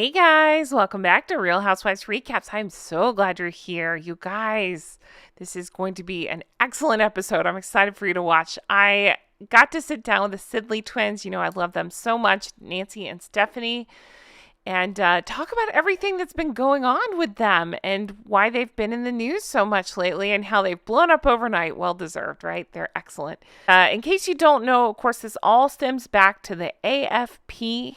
Hey guys, welcome back to Real Housewives Recaps. I'm so glad you're here. You guys, this is going to be an excellent episode. I'm excited for you to watch. I got to sit down with the Sidley twins. You know, I love them so much, Nancy and Stephanie, and talk about everything that's been going on with them and why they've been in the news so much lately and how they've blown up overnight. Well deserved, right? They're excellent. In case you don't know, of course, this all stems back to the AFP.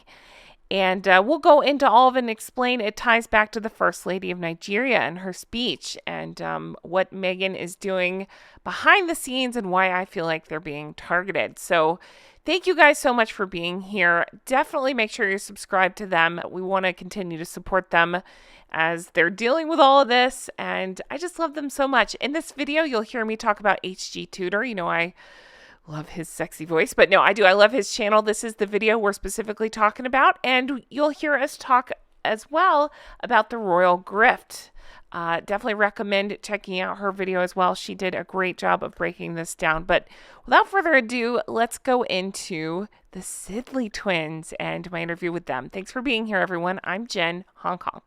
And we'll go into all of it and explain it ties back to the First Lady of Nigeria and her speech and what Meghan is doing behind the scenes and why I feel like they're being targeted. So thank you guys so much for being here. Definitely make sure you're subscribed to them. We want to continue to support them as they're dealing with all of this. And I just love them so much. In this video, you'll hear me talk about HG Tudor. You know, I love his sexy voice, but no, I do. I love his channel. This is the video we're specifically talking about, and you'll hear us talk as well about the royal grift. Definitely recommend checking out her video as well. She did a great job of breaking this down. But without further ado, let's go into the Sidley twins and my interview with them. Thanks for being here, everyone. I'm Jen, Hong Kong.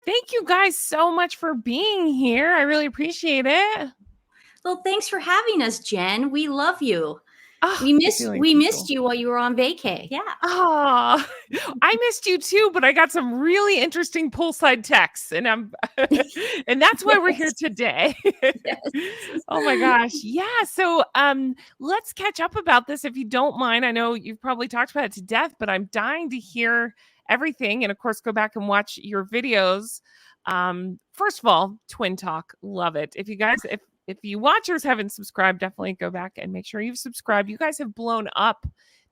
Thank you guys so much for being here. I really appreciate it. Well, thanks for having us, Jen. We love you. Oh, we missed you while you were on vacay. Yeah. Oh, I missed you too, but I got some really interesting poolside texts, and and that's why we're here today. Yes. Oh my gosh. Yeah. So let's catch up about this if you don't mind. I know you've probably talked about it to death, but I'm dying to hear everything. And of course, go back and watch your videos. First of all, Twin Talk, love it. If you watchers haven't subscribed, definitely go back and make sure you've subscribed. You guys have blown up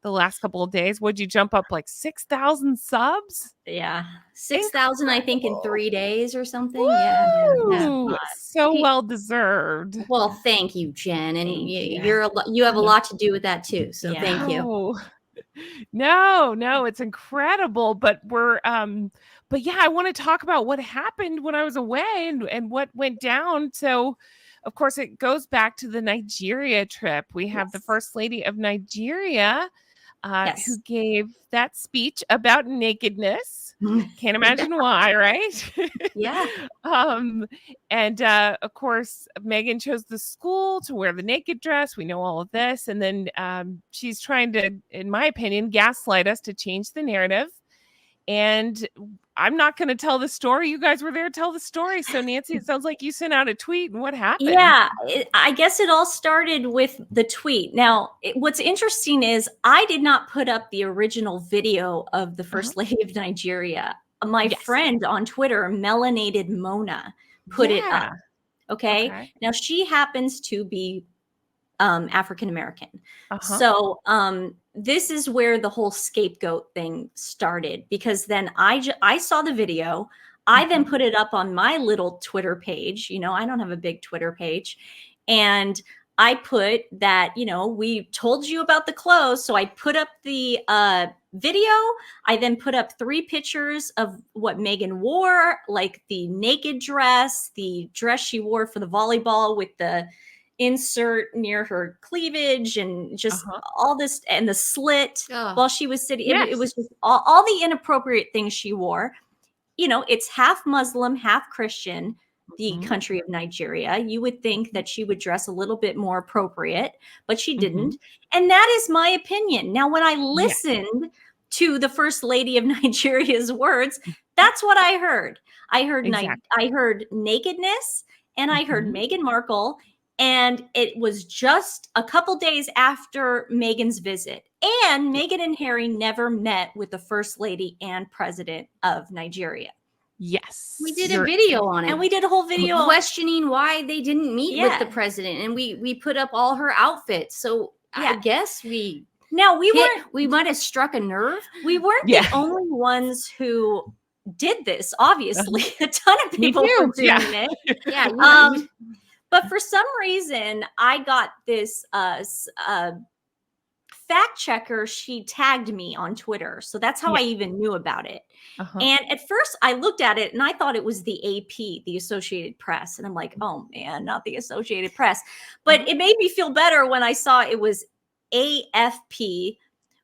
the last couple of days. Would you jump up like 6,000 subs? Yeah. 6,000, I think, in 3 days or something. Woo! Yeah. So well deserved. Well, thank you, Jen. And you have a lot to do with that too. So yeah. Thank you. No, it's incredible. But yeah, I want to talk about what happened when I was away and what went down. So of course, it goes back to the Nigeria trip. We have the First Lady of Nigeria who gave that speech about nakedness. Can't imagine why, right? Yeah. And of course, Meghan chose the school to wear the naked dress. We know all of this. And then she's trying to, in my opinion, gaslight us to change the narrative. And I'm not going to tell the story. You guys were there to tell the story. So, Nancy, it sounds like you sent out a tweet. And what happened? Yeah, I guess it all started with the tweet. Now, what's interesting is I did not put up the original video of the First Lady of Nigeria. My friend on Twitter, Melanated Mona, put it up. Okay. Now, she happens to be African American. So this is where the whole scapegoat thing started, because then I saw the video. I then put it up on my little Twitter page. You know, I don't have a big Twitter page. And I put that, you know, we told you about the clothes. So I put up the video. I then put up 3 pictures of what Meghan wore, like the naked dress, the dress she wore for the volleyball with the insert near her cleavage, and just all this, and the slit while she was sitting. It was just all the inappropriate things she wore. You know, it's half Muslim, half Christian, the country of Nigeria. You would think that she would dress a little bit more appropriate, but she didn't. And that is my opinion. Now, when I listened to the First Lady of Nigeria's words, that's what I heard. I heard I heard nakedness, and I heard Meghan Markle. And it was just a couple days after Meghan's visit. And Meghan and Harry never met with the First Lady and President of Nigeria. Yes. We did a video on it. And we did a whole video questioning why they didn't meet with the president. And we put up all her outfits. So I guess we might have struck a nerve. We weren't the only ones who did this, obviously. A ton of people were doing it. Yeah. But for some reason, I got this fact checker. She tagged me on Twitter. So that's how I even knew about it. And at first I looked at it and I thought it was the AP, the Associated Press. And I'm like, oh man, not the Associated Press. But it made me feel better when I saw it was AFP,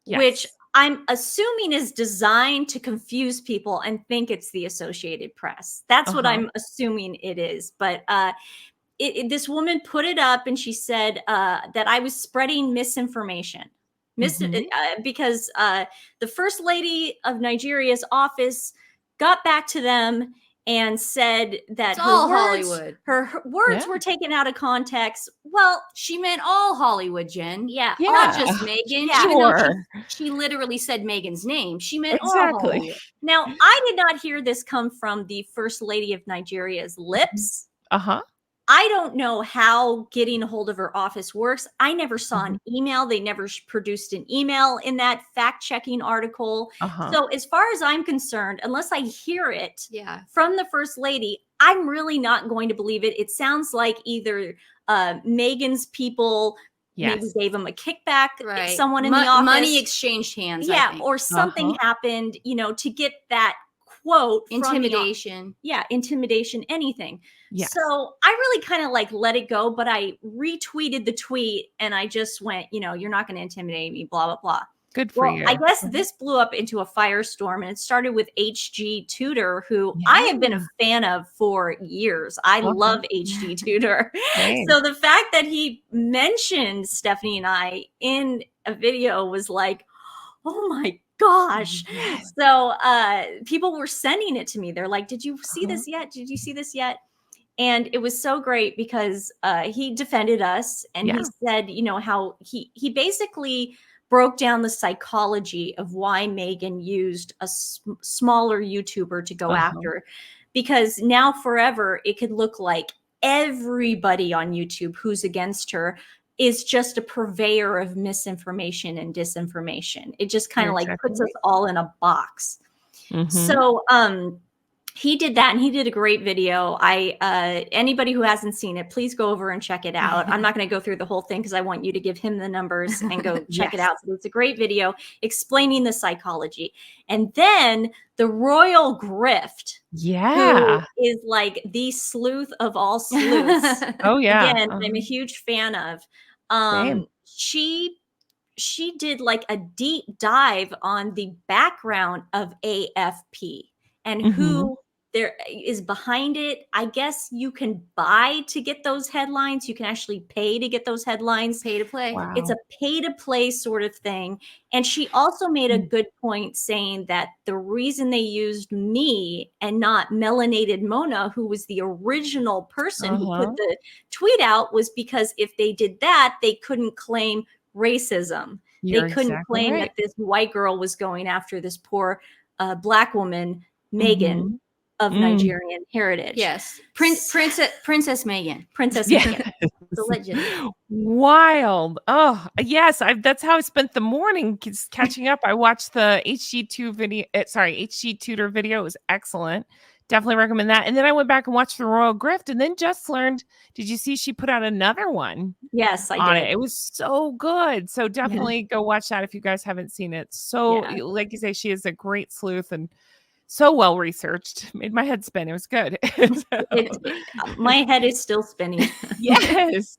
which I'm assuming is designed to confuse people and think it's the Associated Press. That's what I'm assuming it is. But this woman put it up and she said that I was spreading misinformation. Because the First Lady of Nigeria's office got back to them and said that her words were taken out of context. Well, she meant all Hollywood, Jen. Yeah. Not just Meghan. Yeah. Even though she literally said Meghan's name. She meant all Hollywood. Now, I did not hear this come from the First Lady of Nigeria's lips. I don't know how getting a hold of her office works. I never saw an email. They never produced an email in that fact-checking article. So as far as I'm concerned, unless I hear it from the First Lady, I'm really not going to believe it. It sounds like either Meghan's people maybe gave him a kickback, someone in the office. Money exchanged hands, I think. Or something happened, to get that quote. Intimidation. Intimidation, anything. So I really kind of let it go, but I retweeted the tweet and I just went, you're not going to intimidate me, blah, blah, blah. Good for you. I guess this blew up into a firestorm, and it started with HG Tudor, who I have been a fan of for years. I love HG Tudor. So the fact that he mentioned Stephanie and I in a video was like, oh my gosh. So people were sending it to me. They're like, did you see this yet? Did you see this yet? And it was so great because he defended us, and he said, how he basically broke down the psychology of why Meghan used a smaller YouTuber to go after, because now forever it could look like everybody on YouTube who's against her is just a purveyor of misinformation and disinformation. It just kind of puts us all in a box. So he did that, and he did a great video. Anybody who hasn't seen it, please go over and check it out. I'm not going to go through the whole thing because I want you to give him the numbers and go check it out. So it's a great video explaining the psychology. And then the royal grift, who is like the sleuth of all sleuths. Again, I'm a huge fan of. She did like a deep dive on the background of AFP and who there is behind it. I guess you can buy to get those headlines. You can actually pay to get those headlines. Pay to play. Wow. It's a pay to play sort of thing. And she also made a good point saying that the reason they used me and not melanated Mona, who was the original person who put the tweet out, was because if they did that, they couldn't claim racism. They couldn't claim that this white girl was going after this poor Black woman, Meghan, of Nigerian heritage. Yes. Princess Meghan. Princess Meghan. The legend. Wild. Oh, yes. That's how I spent the morning catching up. I watched the HG Tudor video. It was excellent. Definitely recommend that. And then I went back and watched the Royal Grift, and then just learned, did you see she put out another one? Yes, I did. It was so good. So definitely go watch that if you guys haven't seen it. So like you say, she is a great sleuth and so well researched. Made my head spin. It was good. My head is still spinning. Yes.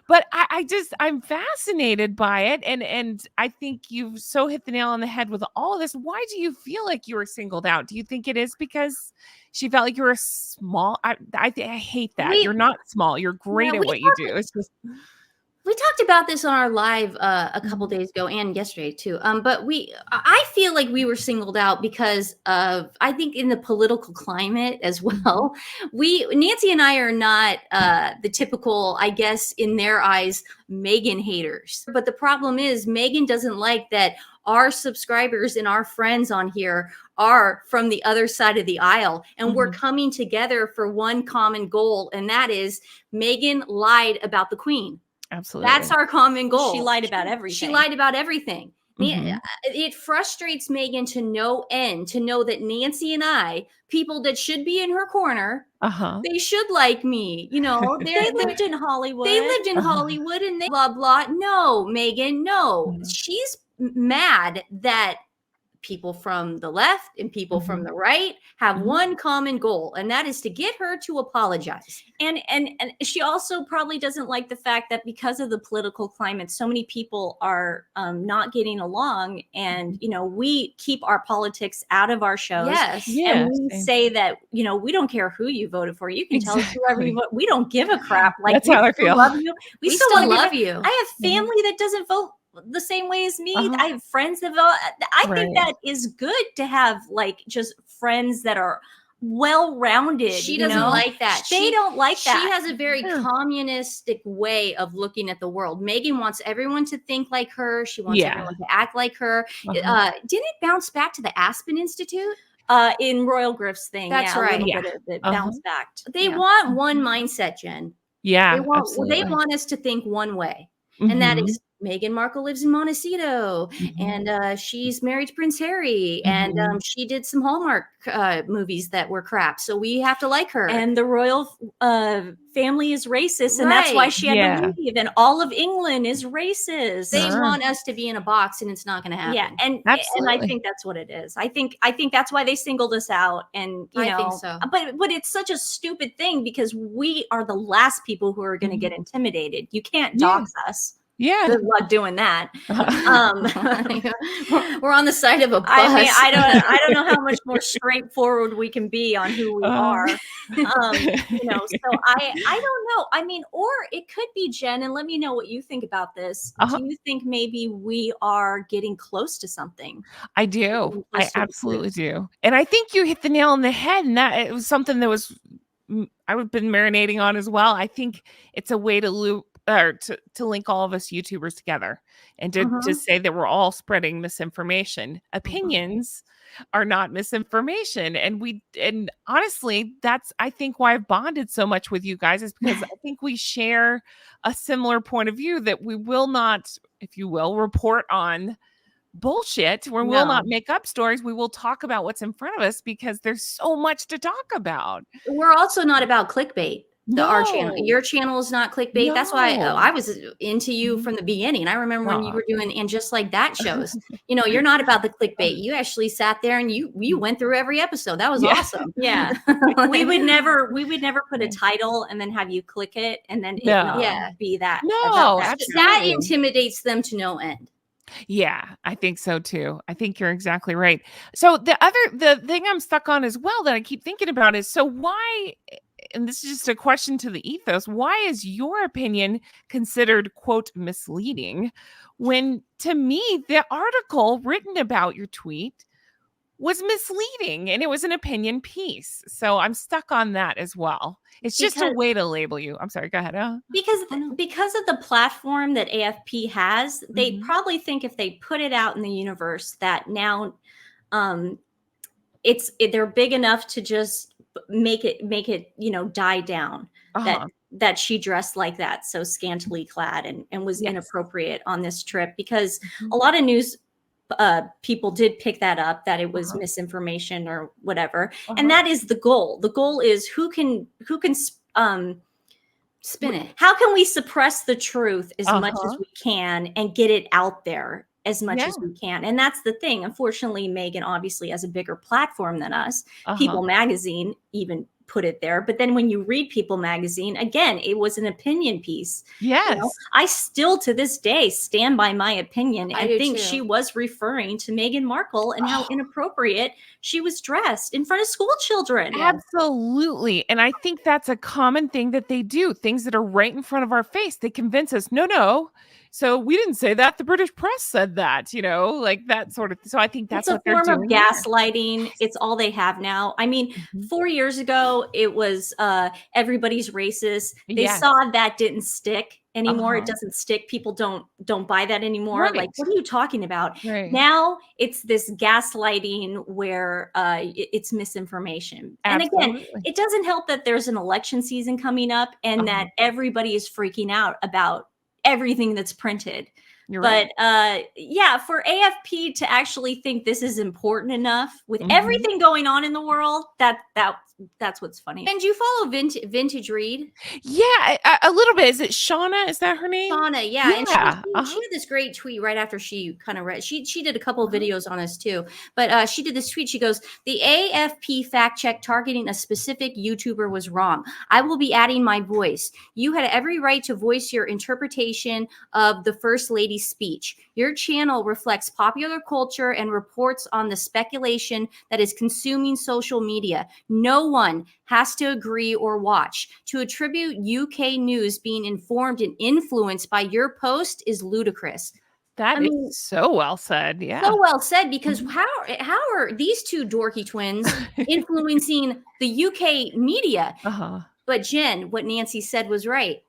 But I'm fascinated by it. And I think you've so hit the nail on the head with all of this. Why do you feel like you were singled out? Do you think it is because she felt like you were small? I hate that. You're not small. You're great at what you do. It's just... We talked about this on our live a couple days ago and yesterday too. But I feel like we were singled out because of, I think, in the political climate as well. Nancy and I are not the typical, I guess, in their eyes, Meghan haters. But the problem is Meghan doesn't like that our subscribers and our friends on here are from the other side of the aisle. And we're coming together for one common goal. And that is Meghan lied about the Queen. Absolutely. That's our common goal. She lied about everything. She lied about everything. It frustrates Meghan to no end to know that Nancy and I, people that should be in her corner, they should like me. They lived in Hollywood. They lived in Hollywood and they blah, blah. No, Meghan, no. She's mad that people from the left and people from the right have one common goal, and that is to get her to apologize. And she also probably doesn't like the fact that because of the political climate, so many people are not getting along. And, you know, we keep our politics out of our shows. Yes. And we say that, you know, we don't care who you voted for. You can tell us whoever you vote. We don't give a crap. Like, that's how I feel. Love you. We still love you. I have family that doesn't vote the same way as me. I have friends that vote. I think that is good to have, like, just friends that are well-rounded. She doesn't like that. They don't like that. She has a very communistic way of looking at the world. Meghan wants everyone to think like her. She wants everyone to act like her. Didn't it bounce back to the Aspen Institute? In Royal Griff's thing. That's right. It bounced back. They want one mindset, Jen. Yeah. They want us to think one way. And that is Meghan Markle lives in Montecito, and she's married to Prince Harry, and she did some Hallmark movies that were crap, so we have to like her. And the royal family is racist, and that's why she had to leave. And all of England is racist. They want us to be in a box, and it's not going to happen. Yeah, and I think that's what it is. I think that's why they singled us out. And I think so. But it's such a stupid thing because we are the last people who are going to get intimidated. You can't dox us. Yeah. Good luck doing that. We're on the side of a bus. I mean, I don't know how much more straightforward we can be on who we are. You know, so I don't know. I mean, or it could be, Jen, and let me know what you think about this. Do you think maybe we are getting close to something? I do. I absolutely do. And I think you hit the nail on the head, and that it was something that was I've been marinating on as well. I think it's a way to loop or to link all of us YouTubers together and to say that we're all spreading misinformation. Opinions are not misinformation. And honestly, that's, I think, why I've bonded so much with you guys, is because I think we share a similar point of view that we will not, if you will, report on bullshit. We will not make up stories. We will talk about what's in front of us because there's so much to talk about. We're also not about clickbait. Our channel, your channel is not clickbait. No. That's why I was into you from the beginning. I remember when you were doing And Just Like That shows. You know, you're not about the clickbait. You actually sat there and you went through every episode. That was awesome. Yeah. we would never put a title and then have you click it and then be that. No, that intimidates them to no end. Yeah, I think so too. I think you're exactly right. So the thing I'm stuck on as well that I keep thinking about is, so why, and this is just a question to the ethos, why is your opinion considered, quote, misleading, when to me the article written about your tweet was misleading and it was an opinion piece? So I'm stuck on that as well. It's just a way to label you. I'm sorry, go ahead. Because of the platform that AFP has, they probably think if they put it out in the universe that now they're big enough to just make it, you know, die down. That she dressed like that, so scantily clad and was inappropriate on this trip, because a lot of news people did pick that up, that it was misinformation or whatever. And that is the goal. The goal is who can spin it. How can we suppress the truth as much as we can and get it out there as much as we can? And that's the thing. Unfortunately, Meghan obviously has a bigger platform than us. People Magazine even put it there. But then when you read People Magazine, again, it was an opinion piece. Yes. You know, I still to this day stand by my opinion. I think too. she was referring to Meghan Markle and how inappropriate she was dressed in front of school children. Absolutely. And I think that's a common thing that they do. Things that are right in front of our face. They convince us, no. So we didn't say that. The British press said that, you know, like that sort of. So I think that's what they're doing. It's a form of gaslighting. It's all they have now. I mean, 4 years ago, it was everybody's racist. They saw that didn't stick anymore. It doesn't stick. People don't buy that anymore. Right. Like, what are you talking about? Right. Now it's this gaslighting where it's misinformation. Absolutely. And again, it doesn't help that there's an election season coming up and that everybody is freaking out about everything that's printed. You're But right. yeah, for AFP to actually think this is important enough with Mhm. everything going on in the world, that's what's funny. And you follow Vintage Read? Yeah, a little bit. Is it Shauna? Is that her name? Shauna, yeah. And she Yeah. had this great tweet right after she kind of read. She did a couple of videos on us too. But she did this tweet. She goes, "The AFP fact check targeting a specific YouTuber was wrong. I will be adding my voice. You had every right to voice your interpretation of the First Lady's speech. Your channel reflects popular culture and reports on the speculation that is consuming social media. No one has to agree or watch. To attribute UK news being informed and influenced by your post is ludicrous." That is so well said. Yeah. So well said, because how are these two dorky twins influencing the UK media? But Jen, what Nancy said was right.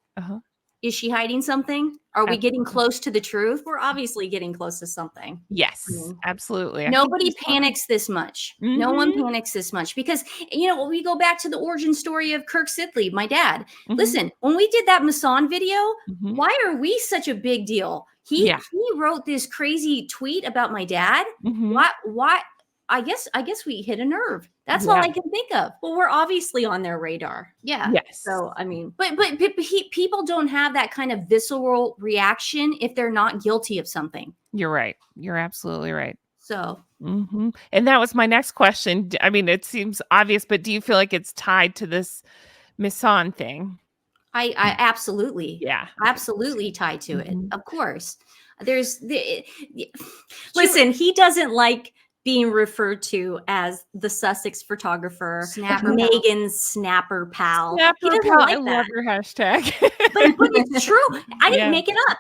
Is she hiding something? Are we getting close to the truth? We're obviously getting close to something. Yes, absolutely. Nobody panics this much. No one panics this much because, when we go back to the origin story of Kirk Sidley, my dad, listen, when we did that Masan video, why are we such a big deal? He wrote this crazy tweet about my dad. Why? I guess we hit a nerve. That's all I can think of. Well, we're obviously on their radar. Yeah. Yes. So, I mean, but people don't have that kind of visceral reaction if they're not guilty of something. You're right. You're absolutely right. So, and that was my next question. I mean, it seems obvious, but do you feel like it's tied to this Misan thing? I absolutely, absolutely tied to it. Of course, listen, he doesn't like being referred to as the Sussex photographer, Meghan's snapper pal. Snapper he doesn't pal. like I that. love your hashtag. but it's true. I didn't make it up.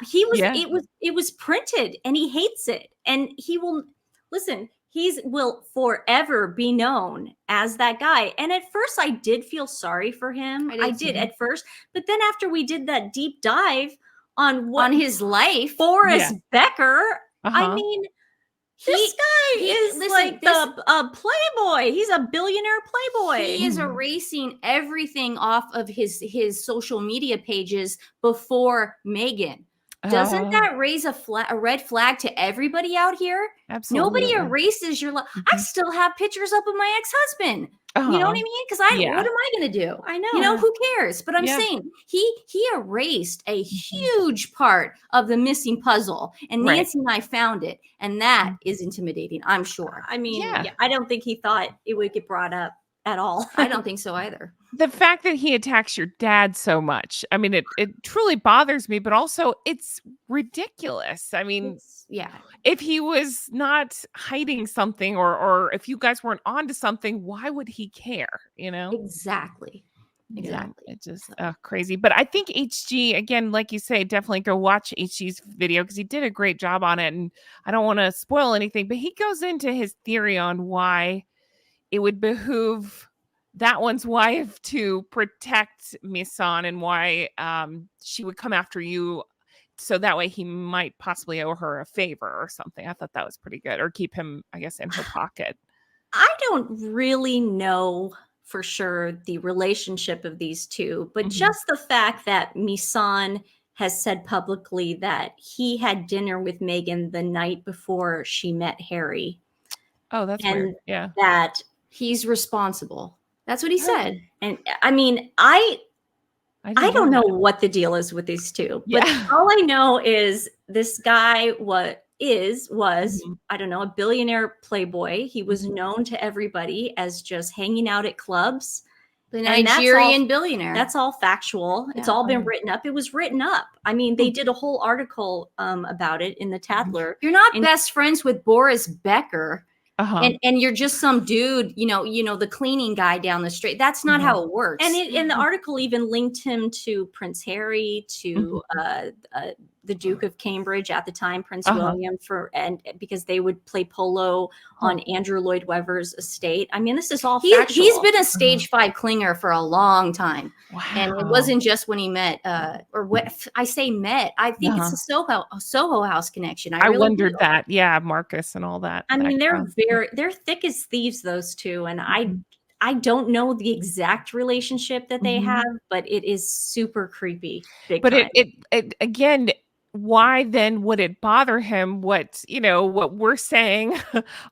It was printed, and he hates it. And he will listen. Will forever be known as that guy. And at first, I did feel sorry for him. I did at first, but then after we did that deep dive on his life, Forrest Becker, I mean. This guy is like the playboy. He's a billionaire playboy. He is erasing everything off of his social media pages before Meghan. Doesn't that raise a red flag to everybody out here? Absolutely. Nobody erases your life. I still have pictures up of my ex-husband. You know what I mean? Because what am I going to do? I know. Who cares? But I'm saying he erased a huge part of the missing puzzle, and Nancy and I found it, and that is intimidating, I'm sure. I mean, I don't think he thought it would get brought up at all. I don't think so either. The fact that he attacks your dad so much, I mean, it truly bothers me, but also it's ridiculous. I mean, if he was not hiding something or if you guys weren't onto something, why would he care? Exactly. It's just crazy. But I think HG, again, like you say, definitely go watch HG's video because he did a great job on it. And I don't want to spoil anything, but he goes into his theory on why it would behoove that one's wife to protect Misan and why she would come after you. So that way he might possibly owe her a favor or something. I thought that was pretty good. Or keep him, I guess, in her pocket. I don't really know for sure the relationship of these two, but just the fact that Misan has said publicly that he had dinner with Meghan the night before she met Harry. Oh, that's weird. Yeah. That he's responsible. That's what he said. And I mean, I don't know what the deal is with these two, but all I know is this guy was I don't know, a billionaire playboy. He was known to everybody as just hanging out at clubs. The Nigerian billionaire. That's all factual. It's all been written up. It was written up. I mean, they did a whole article about it in the Tatler. You're not best friends with Boris Becker. And you're just some dude, the cleaning guy down the street. That's not how it works. And the article even linked him to Prince Harry, to the Duke of Cambridge at the time, Prince William, because they would play polo on Andrew Lloyd Webber's estate. I mean, this is all factual. He's been a stage 5 clinger for a long time. Wow. And it wasn't just when he met, I say met. I think it's a Soho House connection. I really wondered that. Yeah, Marcus and all that. I mean, they're thick as thieves, those two. And I don't know the exact relationship that they have, but it is super creepy. But it again, why then would it bother him what, what we're saying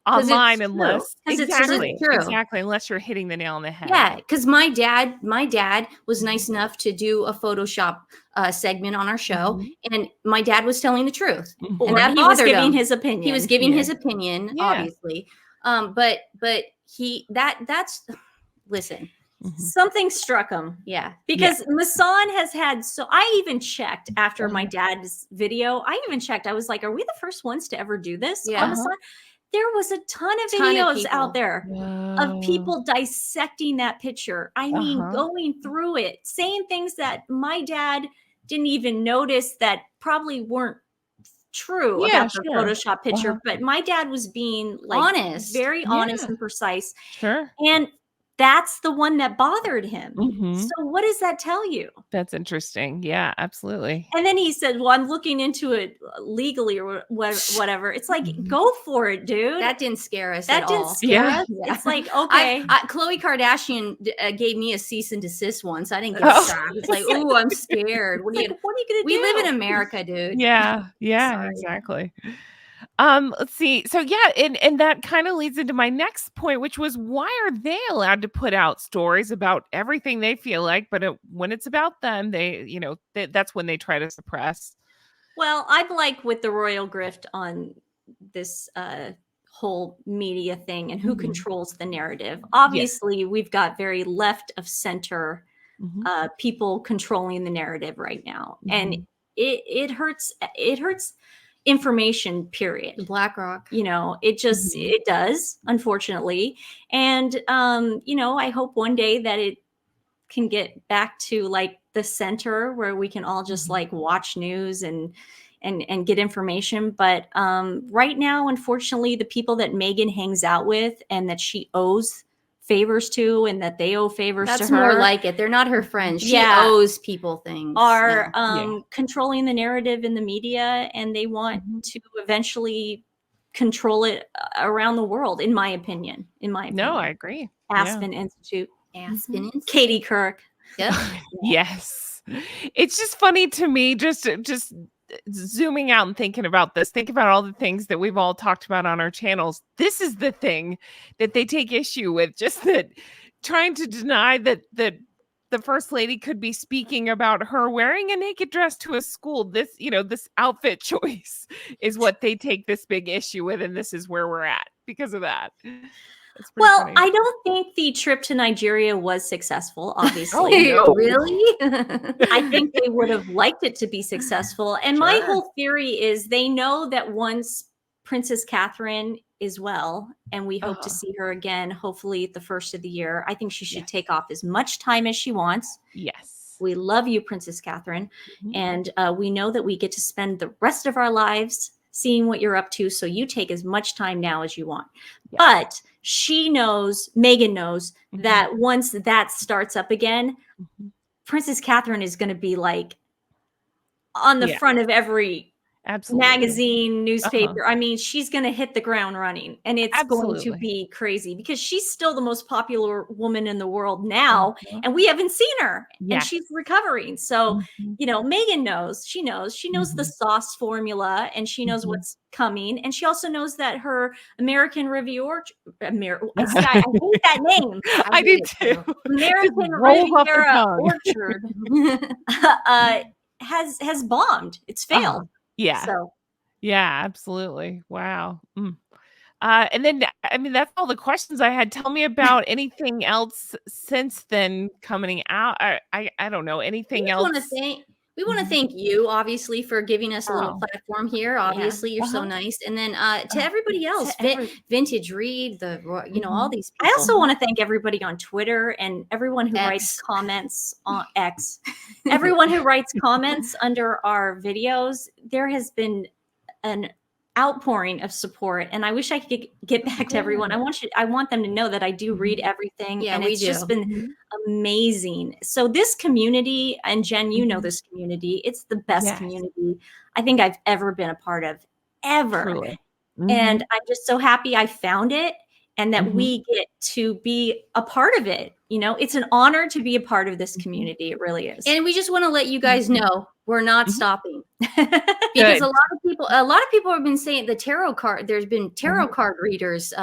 online, it's true. unless It's true. exactly, unless you're hitting the nail on the head. Yeah, because my dad was nice enough to do a Photoshop segment on our show, and my dad was telling the truth, and that he was bothered giving him. his opinion. He was giving his opinion, Yeah. obviously. But that's listen. Something struck him. Yeah. Because Masan has had, so I even checked after my dad's video. I even checked. I was like, are we the first ones to ever do this on Masan? There was a ton of videos out there of people dissecting that picture. I mean, going through it, saying things that my dad didn't even notice that probably weren't true about the Photoshop picture. But my dad was being like honest, very honest and precise. Sure. And that's the one that bothered him. So what does that tell you? That's interesting. Yeah, absolutely. And then he said, well, I'm looking into it legally or whatever. It's like, go for it, dude. That didn't scare us That at didn't all. scare us. It's like, okay. Khloe Kardashian gave me a cease and desist once. I didn't get shocked. It's like, ooh, I'm scared. What are you going to do? We live in America, dude. Yeah, exactly. Let's see. So and that kind of leads into my next point, which was, why are they allowed to put out stories about everything they feel like, but when it's about them, they, that's when they try to suppress. Well, I'm like with the royal grift on this whole media thing and who controls the narrative. Obviously, we've got very left of center people controlling the narrative right now, and it hurts. It hurts information, period. BlackRock, it just it does, unfortunately. And I hope one day that it can get back to like the center where we can all just like watch news and get information. But right now, unfortunately, the people that Meghan hangs out with and that she owes favors to and that they owe favors to her. That's more like it. They're not her friends. She owes people things. Are controlling the narrative in the media, and they want to eventually control it around the world, in my opinion. No, I agree. Aspen Institute. Katie Couric. Yep. Yes. It's just funny to me, just zooming out and thinking about this, think about all the things that we've all talked about on our channels. This is the thing that they take issue with, just that trying to deny that the first lady could be speaking about her wearing a naked dress to a school. This, this outfit choice is what they take this big issue with. And this is where we're at because of that. Well, funny. I don't think the trip to Nigeria was successful, obviously. No. Really? I think they would have liked it to be successful. And my whole theory is they know that once Princess Catherine is well, and we hope to see her again, hopefully at the first of the year, I think she should take off as much time as she wants. Yes. We love you, Princess Catherine. And we know that we get to spend the rest of our lives seeing what you're up to. So you take as much time now as you want. But Meghan knows that once that starts up again, Princess Catherine is going to be like on the front of every magazine, newspaper. I mean, she's going to hit the ground running, and it's going to be crazy because she's still the most popular woman in the world now, and we haven't seen her, and she's recovering. So, Meghan knows. She knows the sauce formula, and she knows what's coming, and she also knows that her American Riviera, I hate that name. I did too. American Riviera Orchard has bombed. It's failed. Yeah. So. Yeah, absolutely. Wow. And then, I mean, that's all the questions I had. Tell me about anything else since then coming out. I don't know. Anything else? We want to thank you, obviously, for giving us a little platform here. Obviously, you're so nice. And then to everybody else, Vintage Read, all these people. I also want to thank everybody on Twitter and everyone who writes comments on X. Everyone who writes comments under our videos. There has been an outpouring of support, and I wish I could get back to everyone. I want them to know that I do read everything, and it's just been amazing. So this community, and Jen, you know this community, it's the best community I think I've ever been a part of, ever. And I'm just so happy I found it, and that we get to be a part of it. It's an honor to be a part of this community. It really is. And we just want to let you guys know we're not stopping. Because a lot of people have been saying the tarot card, there's been tarot card readers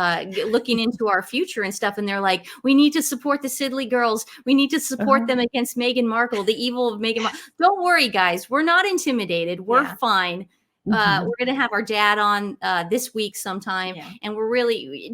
looking into our future and stuff. And they're like, we need to support the Sidley girls. We need to support them against Meghan Markle, the evil of Meghan Markle. Don't worry, guys. We're not intimidated. We're fine. We're going to have our dad on this week sometime, and we're really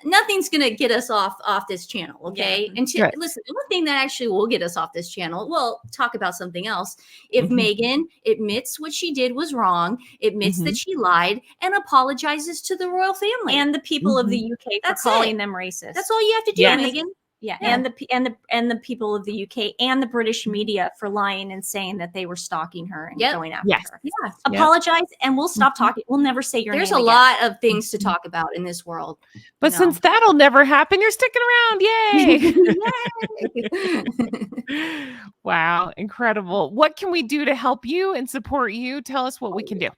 nothing's going to get us off this channel. Okay. And listen, the one thing that actually will get us off this channel, we'll talk about something else. If Meghan admits what she did was wrong, admits that she lied, and apologizes to the royal family and the people of the UK for calling them racist. That's all you have to do, Meghan. Yeah, and the people of the UK and the British media for lying and saying that they were stalking her and going after her. Yeah. Apologize, and we'll stop talking. We'll never say your name There's again. a lot of things to talk about in this world. But since that'll never happen, you're sticking around. Yay! Wow, incredible. What can we do to help you and support you? Tell us what we can do.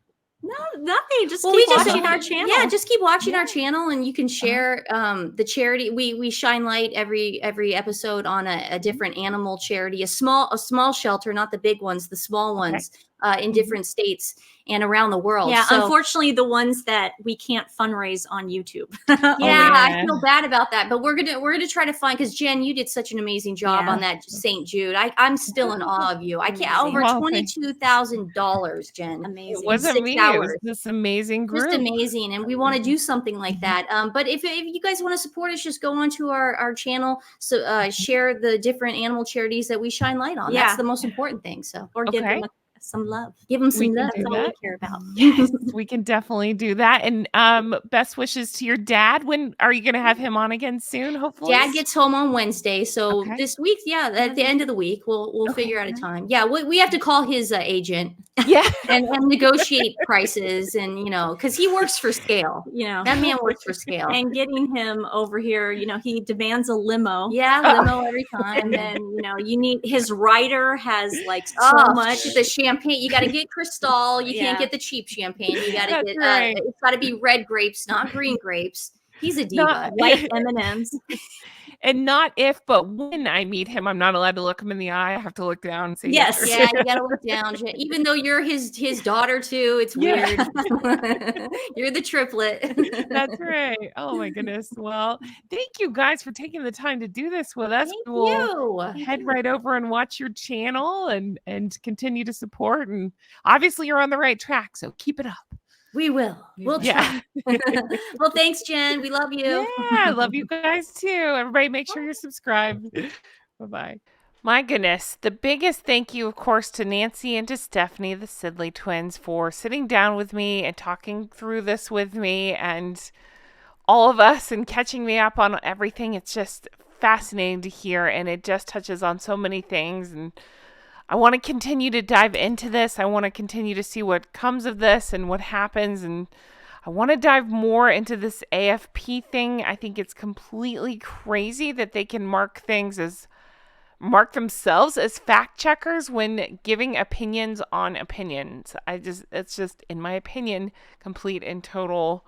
No, nothing. Just keep watching our channel. Yeah, just keep watching our channel, and you can share the charity. We shine light every episode on a different animal charity, a small shelter, not the big ones, the small ones in different states and around the world. Yeah, so, unfortunately, the ones that we can't fundraise on YouTube. I feel bad about that, but we're gonna try to find, because Jen, you did such an amazing job on that St. Jude. I'm still in awe of you. I can't over $22,000, Jen. Amazing. It wasn't me. It was this amazing group. Just amazing, and we want to do something like that. But if you guys want to support us, just go onto our channel. So share the different animal charities that we shine light on. That's the most important thing. So give them some love. Give them some love. That's all we care about. Yes, we can definitely do that. And best wishes to your dad. When are you going to have him on again soon? Hopefully, Dad gets home on Wednesday, so this week, at the end of the week, we'll figure out a time. Yeah, we have to call his agent. and negotiate prices, and because he works for scale. That man works for scale. And getting him over here, he demands a limo. Limo every time. And then you need his rider has like so much. The champagne, you got to get Cristal. You can't get the cheap champagne. You got to get it's got to be red grapes, not green grapes. He's a diva. White M&Ms. And not if, but when I meet him, I'm not allowed to look him in the eye. I have to look down and say yes. Yeah, you got to look down. Even though you're his daughter too, it's weird. You're the triplet. That's right. Oh my goodness. Well, thank you guys for taking the time to do this with us. We'll head right over and watch your channel and continue to support. And obviously you're on the right track, so keep it up. We will. We'll try. Well, thanks, Jen. We love you. Yeah, I love you guys too. Everybody make sure you're subscribed. Bye-bye. My goodness. The biggest thank you, of course, to Nancy and to Stephanie, the Sidley twins, for sitting down with me and talking through this with me and all of us and catching me up on everything. It's just fascinating to hear, and it just touches on so many things, and I want to continue to dive into this. I want to continue to see what comes of this and what happens. And I want to dive more into this AFP thing. I think it's completely crazy that they can mark themselves as fact checkers when giving opinions on opinions. It's just, in my opinion, complete and total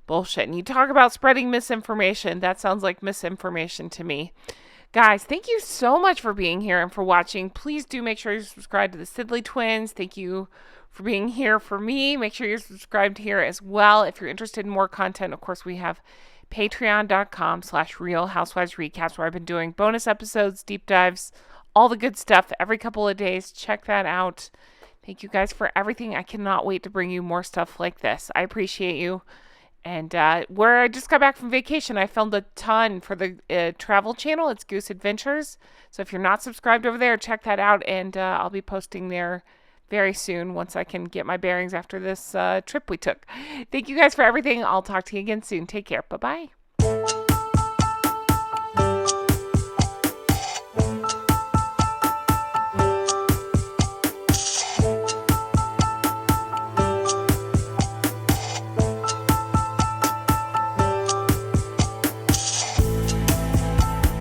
bullshit. And you talk about spreading misinformation. That sounds like misinformation to me. Guys, thank you so much for being here and for watching. Please do make sure you're subscribed to the Sidley twins. Thank you for being here for me. Make sure you're subscribed here as well. If you're interested in more content, of course, we have patreon.com/realhousewivesrecaps, where I've been doing bonus episodes, deep dives, all the good stuff every couple of days. Check that out. Thank you guys for everything. I cannot wait to bring you more stuff like this. I appreciate you. And where I just got back from vacation, I filmed a ton for the travel channel. It's Goose Adventures. So if you're not subscribed over there, check that out. And I'll be posting there very soon once I can get my bearings after this trip we took. Thank you guys for everything. I'll talk to you again soon. Take care. Bye-bye.